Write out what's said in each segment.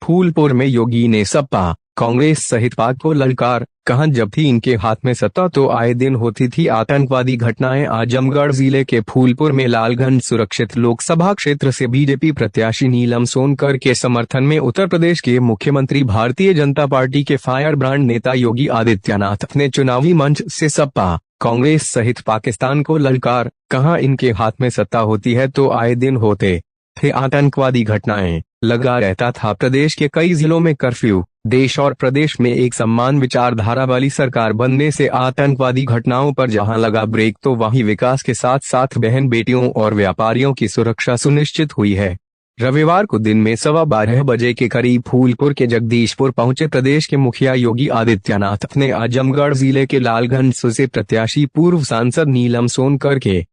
फूलपुर में योगी ने सपा कांग्रेस सहित पाक को ललकार, कहा जब थी इनके हाथ में सत्ता तो आए दिन होती थी आतंकवादी घटनाएं। आजमगढ़ जिले के फूलपुर में लालगंज सुरक्षित लोकसभा क्षेत्र से बीजेपी प्रत्याशी नीलम सोनकर के समर्थन में उत्तर प्रदेश के मुख्यमंत्री भारतीय जनता पार्टी के फायर ब्रांड नेता योगी आदित्यनाथ ने चुनावी मंच से सपा कांग्रेस सहित पाकिस्तान को ललकार, कहा इनके हाथ में सत्ता होती है तो आए दिन होते थे आतंकवादी घटनाएं, लगा रहता था प्रदेश के कई जिलों में कर्फ्यू। देश और प्रदेश में एक समान विचारधारा वाली सरकार बनने से आतंकवादी घटनाओं पर जहां लगा ब्रेक तो वहीं विकास के साथ साथ बहन बेटियों और व्यापारियों की सुरक्षा सुनिश्चित हुई है। रविवार को दिन में 12:15 बजे के करीब फूलपुर के जगदीशपुर पहुंचे प्रदेश के मुखिया योगी आदित्यनाथ ने आजमगढ़ जिले के लालगंज से प्रत्याशी पूर्व सांसद नीलम सोनकर के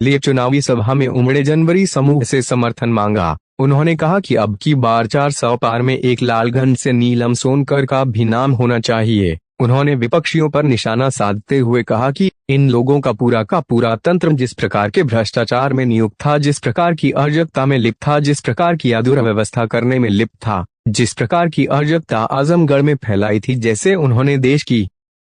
लिए चुनावी सभा में उमड़े जनवरी समूह से समर्थन मांगा। उन्होंने कहा कि अब की बार 400 पार में एक लालगंज से नीलम सोनकर का भी नाम होना चाहिए। उन्होंने विपक्षियों पर निशाना साधते हुए कहा कि इन लोगों का पूरा तंत्र जिस प्रकार के भ्रष्टाचार में नियुक्त था, जिस प्रकार की अराजकता में लिप्त था, जिस प्रकार की दुर्व्यवस्था करने में लिप्त था, जिस प्रकार की अराजकता आजमगढ़ में फैलाई थी, जैसे उन्होंने देश की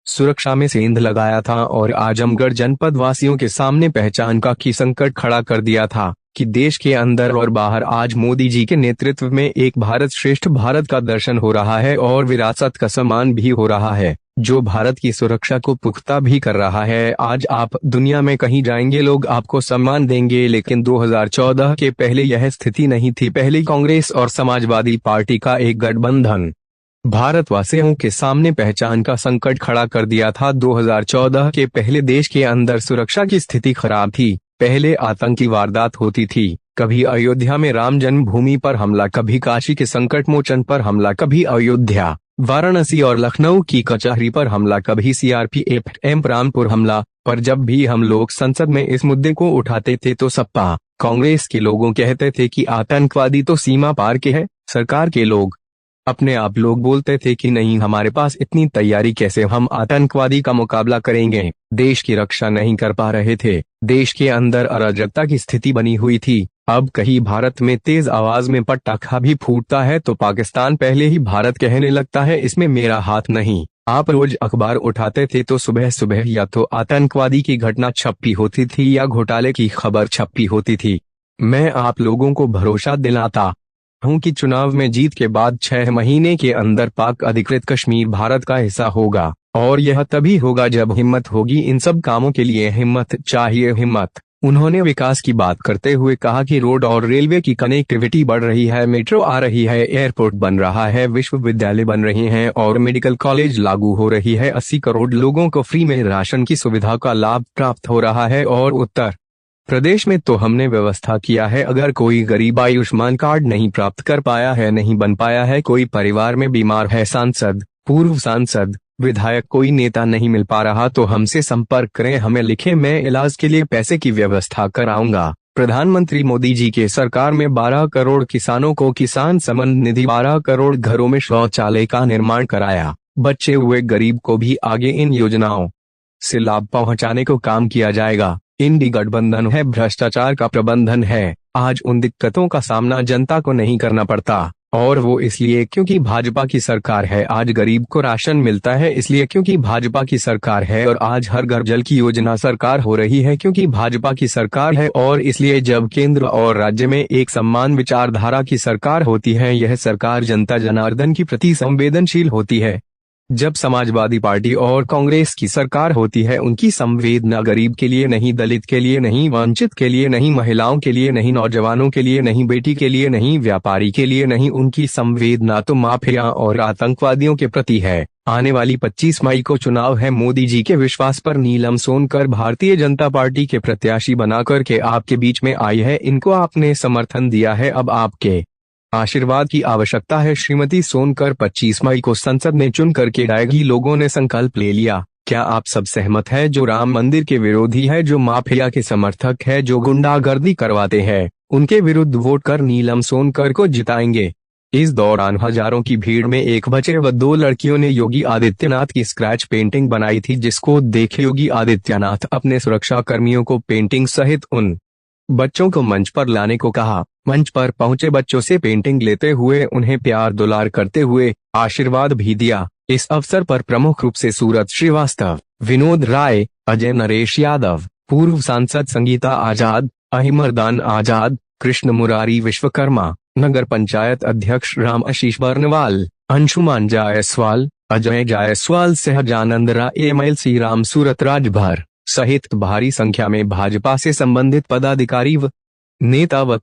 सुरक्षा में सेंध लगाया था और आजमगढ़ जनपद वासियों के सामने पहचान का की संकट खड़ा कर दिया था कि देश के अंदर और बाहर आज मोदी जी के नेतृत्व में एक भारत श्रेष्ठ भारत का दर्शन हो रहा है और विरासत का सम्मान भी हो रहा है, जो भारत की सुरक्षा को पुख्ता भी कर रहा है। आज आप दुनिया में कहीं जाएंगे लोग आपको सम्मान देंगे, लेकिन 2014 के पहले यह स्थिति नहीं थी। पहले कांग्रेस और समाजवादी पार्टी का एक गठबंधन भारतवासियों के सामने पहचान का संकट खड़ा कर दिया था। 2014 के पहले देश के अंदर सुरक्षा की स्थिति खराब थी। पहले आतंकी वारदात होती थी, कभी अयोध्या में राम जन्मभूमि पर हमला, कभी काशी के संकट मोचन पर हमला, कभी अयोध्या, वाराणसी और लखनऊ की कचहरी पर हमला, कभी सीआरपीएफ कैंप रामपुर हमला। पर जब भी हम लोग संसद में इस मुद्दे को उठाते थे तो सपा कांग्रेस के लोगों कहते थे कि आतंकवादी तो सीमा पार के है। सरकार के लोग अपने आप लोग बोलते थे कि नहीं, हमारे पास इतनी तैयारी कैसे, हम आतंकवादी का मुकाबला करेंगे। देश की रक्षा नहीं कर पा रहे थे, देश के अंदर अराजकता की स्थिति बनी हुई थी। अब कहीं भारत में तेज आवाज में पटाखा भी फूटता है तो पाकिस्तान पहले ही भारत कहने लगता है इसमें मेरा हाथ नहीं। आप रोज अखबार उठाते थे तो सुबह सुबह या तो आतंकवादी की घटना छपी होती थी या घोटाले की खबर छपी होती थी। मैं आप लोगों को भरोसा दिलाता हूं कि चुनाव में जीत के बाद 6 महीने के अंदर पाक अधिकृत कश्मीर भारत का हिस्सा होगा, और यह तभी होगा जब हिम्मत होगी। इन सब कामों के लिए हिम्मत चाहिए, हिम्मत। उन्होंने विकास की बात करते हुए कहा कि रोड और रेलवे की कनेक्टिविटी बढ़ रही है, मेट्रो आ रही है, एयरपोर्ट बन रहा है, विश्वविद्यालय बन रहे हैं और मेडिकल कॉलेज लागू हो रही है। 80 करोड़ लोगों को फ्री में राशन की सुविधा का लाभ प्राप्त हो रहा है और उत्तर प्रदेश में तो हमने व्यवस्था किया है, अगर कोई गरीब आयुष्मान कार्ड नहीं प्राप्त कर पाया है, नहीं बन पाया है, कोई परिवार में बीमार है, सांसद, पूर्व सांसद, विधायक, कोई नेता नहीं मिल पा रहा तो हमसे संपर्क करें, हमें लिखें, मैं इलाज के लिए पैसे की व्यवस्था कराऊंगा। प्रधानमंत्री मोदी जी के सरकार में 12 करोड़ किसानों को किसान सम्मान निधि, 12 करोड़ घरों में शौचालय का निर्माण कराया। बचे हुए गरीब को भी आगे इन योजनाओं से लाभ पहुंचाने को काम किया जाएगा। इंडी गठबंधन है, भ्रष्टाचार का प्रबंधन है। आज उन दिक्कतों का सामना जनता को नहीं करना पड़ता, और वो इसलिए क्योंकि भाजपा की सरकार है। आज गरीब को राशन मिलता है इसलिए क्योंकि भाजपा की सरकार है, और आज हर घर जल की योजना सरकार हो रही है क्योंकि भाजपा की सरकार है। और इसलिए जब केंद्र और राज्य में एक समान विचारधारा की सरकार होती है, यह सरकार जनता जनार्दन की प्रति संवेदनशील होती है। जब समाजवादी पार्टी और कांग्रेस की सरकार होती है, उनकी संवेदना गरीब के लिए नहीं, दलित के लिए नहीं, वंचित के लिए नहीं, महिलाओं के लिए नहीं, नौजवानों के लिए नहीं, बेटी के लिए नहीं, व्यापारी के लिए नहीं, उनकी संवेदना तो माफिया और आतंकवादियों के प्रति है। आने वाली 25 मई को चुनाव है। मोदी जी के विश्वास पर नीलम सोनकर भारतीय जनता पार्टी के प्रत्याशी बनाकर के आपके बीच में आई है। इनको आपने समर्थन दिया है, अब आपके आशीर्वाद की आवश्यकता है। श्रीमती सोनकर 25 मई को संसद में चुन करके जाएगी। लोगों ने संकल्प ले लिया। क्या आप सब सहमत हैं? जो राम मंदिर के विरोधी है, जो माफिया के समर्थक है, जो गुंडागर्दी करवाते हैं, उनके विरुद्ध वोट कर नीलम सोनकर को जिताएंगे। इस दौरान हजारों की भीड़ में एक बच्चे व 2 लड़कियों ने योगी आदित्यनाथ की स्क्रैच पेंटिंग बनाई थी, जिसको देख योगी आदित्यनाथ अपने सुरक्षा कर्मियों को पेंटिंग सहित उन बच्चों को मंच पर लाने को कहा। मंच पर पहुंचे बच्चों से पेंटिंग लेते हुए उन्हें प्यार दुलार करते हुए आशीर्वाद भी दिया। इस अवसर पर प्रमुख रूप से सूरत श्रीवास्तव, विनोद राय, अजय नरेश यादव, पूर्व सांसद संगीता आजाद, अहिमरदान आजाद, कृष्ण मुरारी विश्वकर्मा, नगर पंचायत अध्यक्ष राम आशीष बर्नवाल, अंशुमान जायसवाल, अजय जायसवाल, सहजानंद राय, MLC राम सूरत राजभर सहित भारी संख्या में भाजपा से संबंधित पदाधिकारी व नेता व